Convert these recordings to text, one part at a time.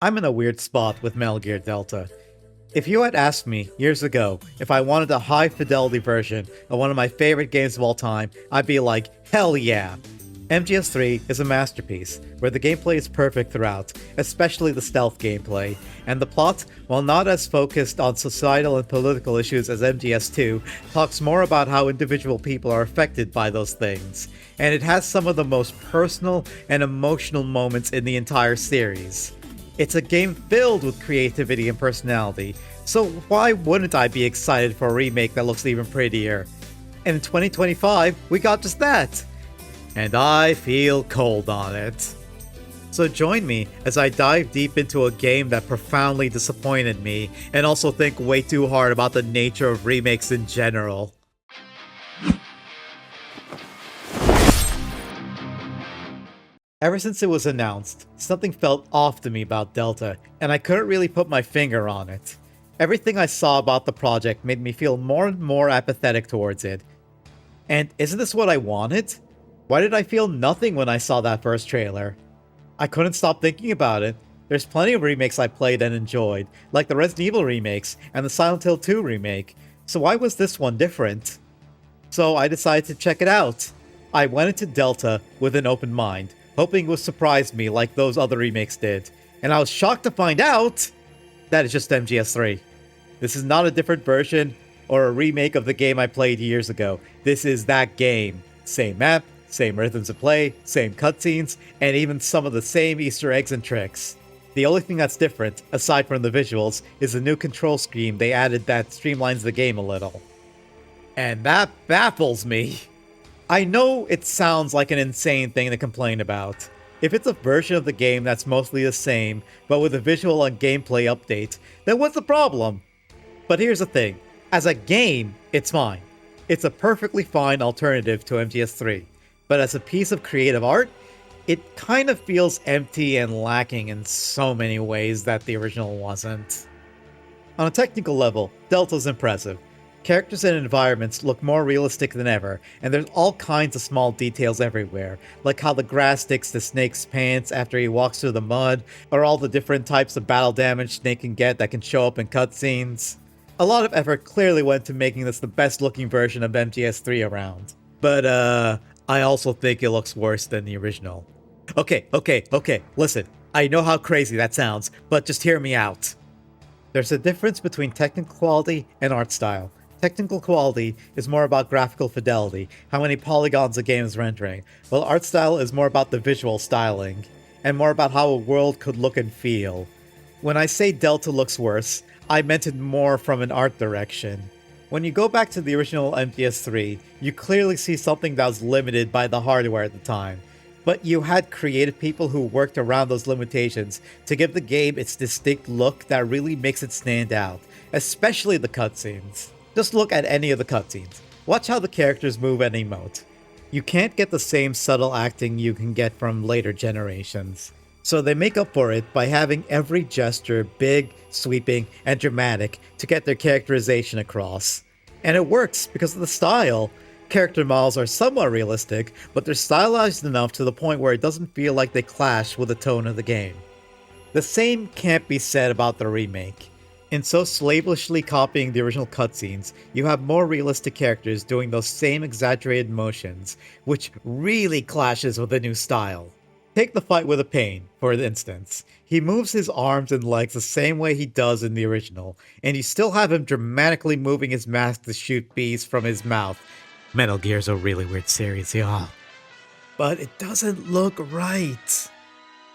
I'm in a weird spot with Metal Gear Delta. If you had asked me years ago if I wanted a high fidelity version of one of my favorite games of all time, I'd be like, hell yeah! MGS3 is a masterpiece, where the gameplay is perfect throughout, especially the stealth gameplay, and the plot, while not as focused on societal and political issues as MGS2, talks more about how individual people are affected by those things, and it has some of the most personal and emotional moments in the entire series. It's a game filled with creativity and personality, so why wouldn't I be excited for a remake that looks even prettier? And in 2025, we got just that! And I feel cold on it. So join me as I dive deep into a game that profoundly disappointed me, and also think way too hard about the nature of remakes in general. Ever since it was announced, something felt off to me about Delta, and I couldn't really put my finger on it. Everything I saw about the project made me feel more and more apathetic towards it. And isn't this what I wanted? Why did I feel nothing when I saw that first trailer? I couldn't stop thinking about it. There's plenty of remakes I played and enjoyed, like the Resident Evil remakes and the Silent Hill 2 remake, so why was this one different? So I decided to check it out. I went into Delta with an open mind, hoping it would surprise me like those other remakes did, and I was shocked to find out that it's just MGS3. This is not a different version or a remake of the game I played years ago. This is that game. Same map, same rhythms of play, same cutscenes, and even some of the same Easter eggs and tricks. The only thing that's different, aside from the visuals, is the new control scheme they added that streamlines the game a little. And that baffles me. I know it sounds like an insane thing to complain about. If it's a version of the game that's mostly the same, but with a visual and gameplay update, then what's the problem? But here's the thing. As a game, it's fine. It's a perfectly fine alternative to MGS3. But as a piece of creative art, it kind of feels empty and lacking in so many ways that the original wasn't. On a technical level, Delta's impressive. Characters and environments look more realistic than ever, and there's all kinds of small details everywhere, like how the grass sticks to Snake's pants after he walks through the mud, or all the different types of battle damage Snake can get that can show up in cutscenes. A lot of effort clearly went to making this the best looking version of MGS3 around. But I also think it looks worse than the original. Okay, listen, I know how crazy that sounds, but just hear me out. There's a difference between technical quality and art style. Technical quality is more about graphical fidelity, how many polygons a game is rendering, while art style is more about the visual styling, and more about how a world could look and feel. When I say Delta looks worse, I meant it more from an art direction. When you go back to the original MGS3, you clearly see something that was limited by the hardware at the time, but you had creative people who worked around those limitations to give the game its distinct look that really makes it stand out, especially the cutscenes. Just look at any of the cutscenes. Watch how the characters move and emote. You can't get the same subtle acting you can get from later generations. So they make up for it by having every gesture big, sweeping, and dramatic to get their characterization across. And it works because of the style. Character models are somewhat realistic, but they're stylized enough to the point where it doesn't feel like they clash with the tone of the game. The same can't be said about the remake. In so slavishly copying the original cutscenes, you have more realistic characters doing those same exaggerated motions, which really clashes with the new style. Take the fight with a pain, for instance. He moves his arms and legs the same way he does in the original, and you still have him dramatically moving his mask to shoot bees from his mouth. Metal Gear's a really weird series, y'all. But it doesn't look right.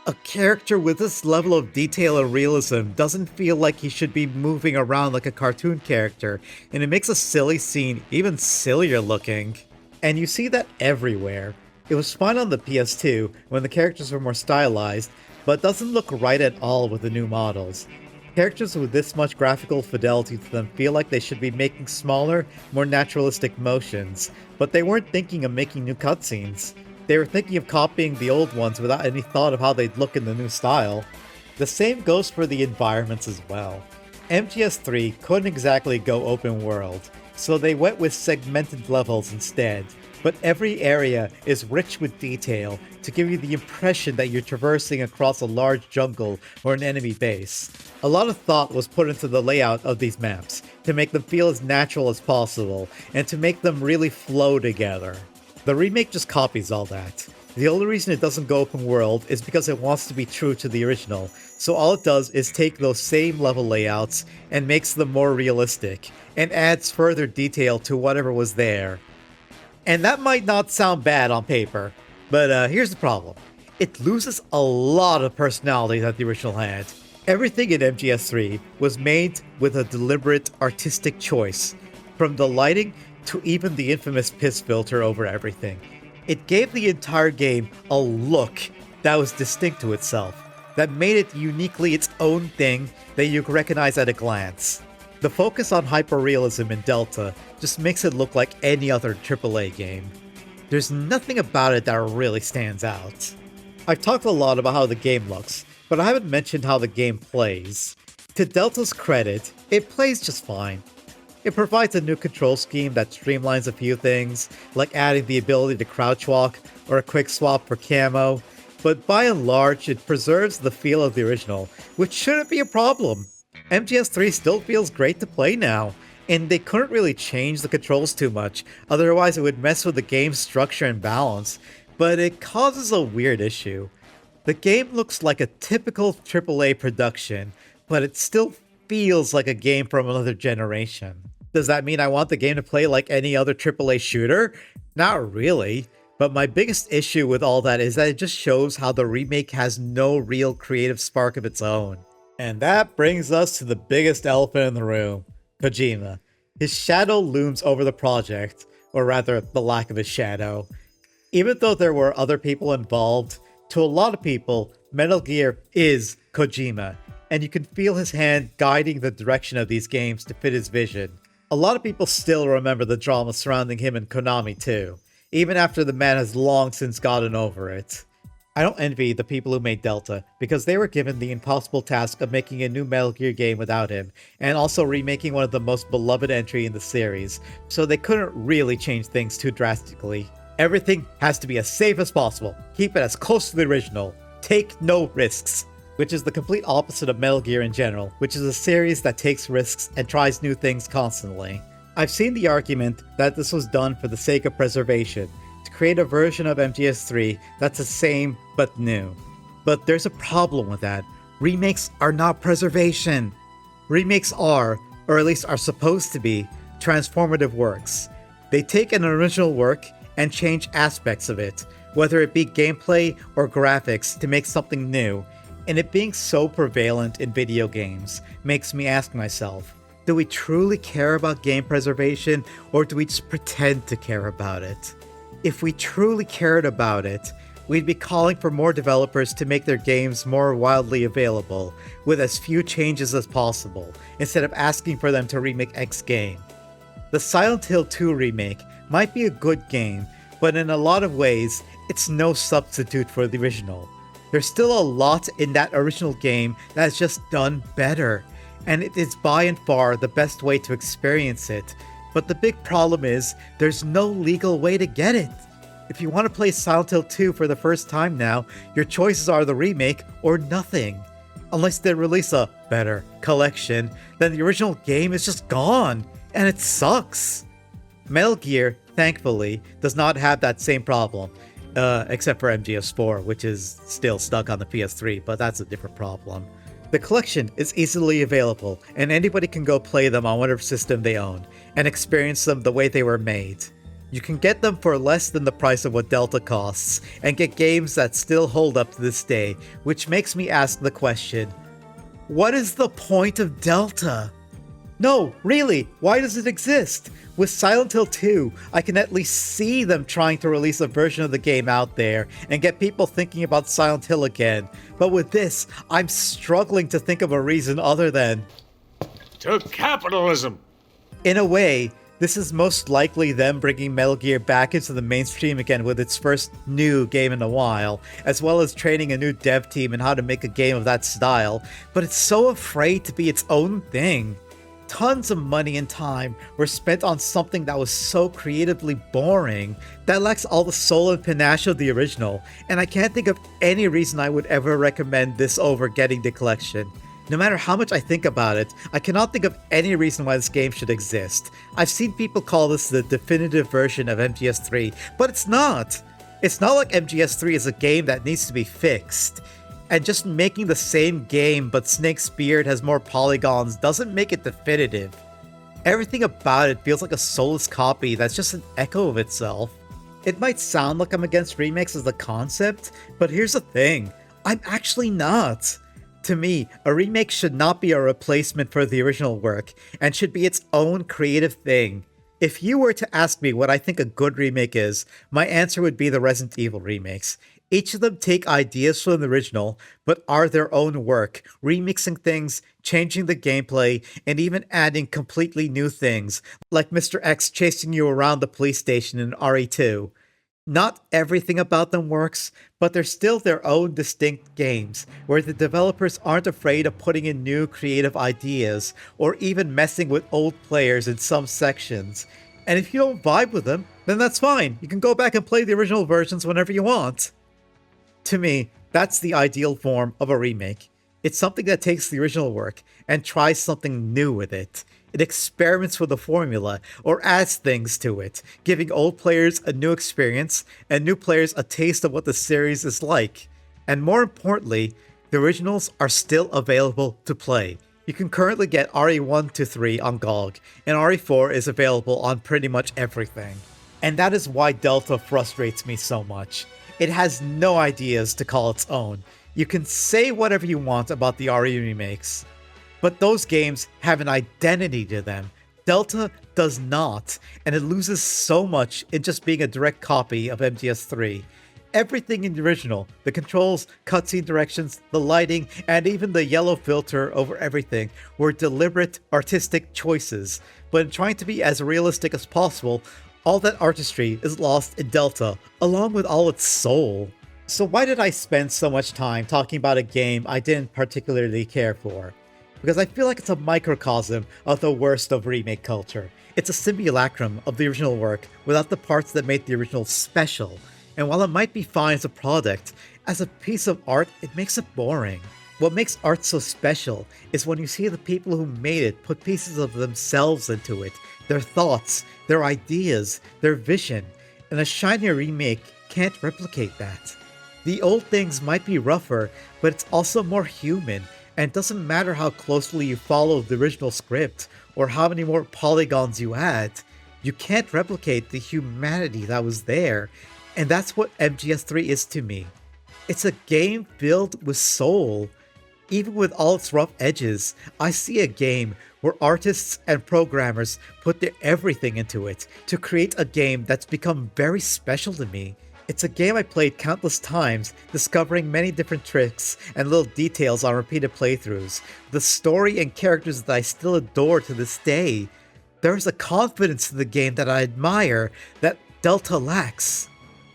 A character with this level of detail and realism doesn't feel like he should be moving around like a cartoon character, and it makes a silly scene even sillier looking. And you see that everywhere. It was fine on the PS2 when the characters were more stylized, but doesn't look right at all with the new models. Characters with this much graphical fidelity to them feel like they should be making smaller, more naturalistic motions, but they weren't thinking of making new cutscenes. They were thinking of copying the old ones without any thought of how they'd look in the new style. The same goes for the environments as well. MGS3 couldn't exactly go open world, so they went with segmented levels instead. but every area is rich with detail to give you the impression that you're traversing across a large jungle or an enemy base. A lot of thought was put into the layout of these maps to make them feel as natural as possible and to make them really flow together. The remake just copies all that. The only reason it doesn't go open world is because it wants to be true to the original, so all it does is take those same level layouts and makes them more realistic, and adds further detail to whatever was there. And that might not sound bad on paper, but here's the problem. It loses a lot of personality that the original had. Everything in MGS3 was made with a deliberate artistic choice, from the lighting to even the infamous piss filter over everything. It gave the entire game a look that was distinct to itself, that made it uniquely its own thing that you could recognize at a glance. The focus on hyperrealism in Delta just makes it look like any other AAA game. There's nothing about it that really stands out. I've talked a lot about how the game looks, but I haven't mentioned how the game plays. To Delta's credit, it plays just fine. It provides a new control scheme that streamlines a few things, like adding the ability to crouch walk or a quick swap for camo, but by and large it preserves the feel of the original, which shouldn't be a problem. MGS3 still feels great to play now, and they couldn't really change the controls too much, otherwise it would mess with the game's structure and balance, but it causes a weird issue. The game looks like a typical AAA production, but it still feels like a game from another generation. Does that mean I want the game to play like any other AAA shooter? Not really. But my biggest issue with all that is that it just shows how the remake has no real creative spark of its own. And that brings us to the biggest elephant in the room, Kojima. His shadow looms over the project, or rather, the lack of a shadow. Even though there were other people involved, to a lot of people, Metal Gear is Kojima, and you can feel his hand guiding the direction of these games to fit his vision. A lot of people still remember the drama surrounding him and Konami too, even after the man has long since gotten over it. I don't envy the people who made Delta, because they were given the impossible task of making a new Metal Gear game without him, and also remaking one of the most beloved entry in the series, so they couldn't really change things too drastically. Everything has to be as safe as possible, keep it as close to the original, take no risks. Which is the complete opposite of Metal Gear in general, which is a series that takes risks and tries new things constantly. I've seen the argument that this was done for the sake of preservation, to create a version of MGS3 that's the same but new. But there's a problem with that. Remakes are not preservation. Remakes are, or at least are supposed to be, transformative works. They take an original work and change aspects of it, whether it be gameplay or graphics, to make something new. And it being so prevalent in video games makes me ask myself, do we truly care about game preservation, or do we just pretend to care about it? If we truly cared about it, we'd be calling for more developers to make their games more widely available, with as few changes as possible, instead of asking for them to remake X game. The Silent Hill 2 remake might be a good game, but in a lot of ways, it's no substitute for the original. There's still a lot in that original game that's just done better, and it is by and far the best way to experience it. But the big problem is, there's no legal way to get it. If you want to play Silent Hill 2 for the first time now, your choices are the remake or nothing. Unless they release a better collection, then the original game is just gone, and it sucks. Metal Gear, thankfully, does not have that same problem. Except for MGS4, which is still stuck on the PS3, but that's a different problem. The collection is easily available, and anybody can go play them on whatever system they own, and experience them the way they were made. You can get them for less than the price of what Delta costs, and get games that still hold up to this day, which makes me ask the question, what is the point of Delta? No, really, why does it exist? With Silent Hill 2, I can at least see them trying to release a version of the game out there and get people thinking about Silent Hill again. But with this, I'm struggling to think of a reason other than to capitalism. In a way, this is most likely them bringing Metal Gear back into the mainstream again with its first new game in a while, as well as training a new dev team in how to make a game of that style, but it's so afraid to be its own thing. tons of money and time were spent on something that was so creatively boring that lacks all the soul and panache of the original, and I can't think of any reason I would ever recommend this over getting the collection. No matter how much I think about it, I cannot think of any reason why this game should exist. I've seen people call this the definitive version of MGS3, but it's not! It's not like MGS3 is a game that needs to be fixed. And just making the same game but Snake's beard has more polygons doesn't make it definitive. Everything about it feels like a soulless copy that's just an echo of itself. It might sound like I'm against remakes as a concept, but here's the thing, I'm actually not. To me, a remake should not be a replacement for the original work, and should be its own creative thing. If you were to ask me what I think a good remake is, my answer would be the Resident Evil remakes. Each of them take ideas from the original, but are their own work, remixing things, changing the gameplay, and even adding completely new things, like Mr. X chasing you around the police station in RE2. Not everything about them works, but they're still their own distinct games, where the developers aren't afraid of putting in new creative ideas, or even messing with old players in some sections. And if you don't vibe with them, then that's fine, you can go back and play the original versions whenever you want. To me, that's the ideal form of a remake. It's something that takes the original work and tries something new with it. It experiments with the formula or adds things to it, giving old players a new experience and new players a taste of what the series is like. And more importantly, the originals are still available to play. You can currently get RE1 to 3 on GOG, and RE4 is available on pretty much everything. And that is why Delta frustrates me so much. It has no ideas to call its own. You can say whatever you want about the RE remakes, but those games have an identity to them. Delta does not, and it loses so much in just being a direct copy of MGS3. Everything in the original, the controls, cutscene directions, the lighting, and even the yellow filter over everything were deliberate artistic choices, but in trying to be as realistic as possible, all that artistry is lost in Delta, along with all its soul. So why did I spend so much time talking about a game I didn't particularly care for? Because I feel like it's a microcosm of the worst of remake culture. It's a simulacrum of the original work without the parts that made the original special. And while it might be fine as a product, as a piece of art, it makes it boring. What makes art so special is when you see the people who made it put pieces of themselves into it, their thoughts, their ideas, their vision, and a shiny remake can't replicate that. The old things might be rougher, but it's also more human, and it doesn't matter how closely you follow the original script or how many more polygons you add, you can't replicate the humanity that was there, and that's what MGS3 is to me. It's a game filled with soul. Even with all its rough edges, I see a game where artists and programmers put their everything into it to create a game that's become very special to me. It's a game I played countless times, discovering many different tricks and little details on repeated playthroughs, the story and characters that I still adore to this day. There is a confidence to the game that I admire that Delta lacks.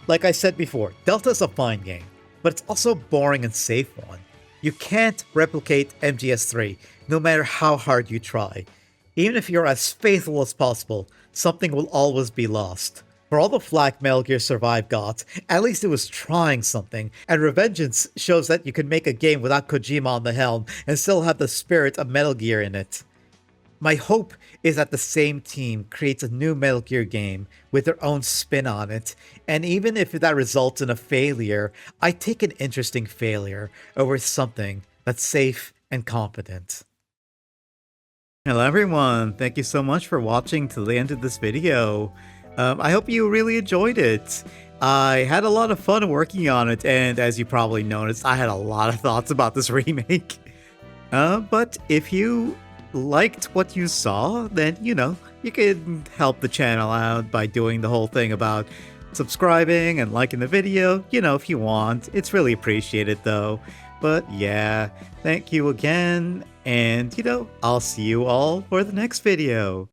Like I said before, Delta is a fine game, but it's also a boring and safe one. You can't replicate MGS3, no matter how hard you try. Even if you're as faithful as possible, something will always be lost. For all the flack Metal Gear Survive got, at least it was trying something, and Revengeance shows that you can make a game without Kojima on the helm and still have the spirit of Metal Gear in it. My hope is that the same team creates a new Metal Gear game with their own spin on it, and even if that results in a failure, I take an interesting failure over something that's safe and competent. Hello everyone, thank you so much for watching to the end of this video. I hope you really enjoyed it. I had a lot of fun working on it, and as you probably noticed, I had a lot of thoughts about this remake. But if you liked what you saw, then, you know, you can help the channel out by doing the whole thing about subscribing and liking the video, you know, if you want. It's really appreciated though. But yeah, thank you again, and, you know, I'll see you all for the next video.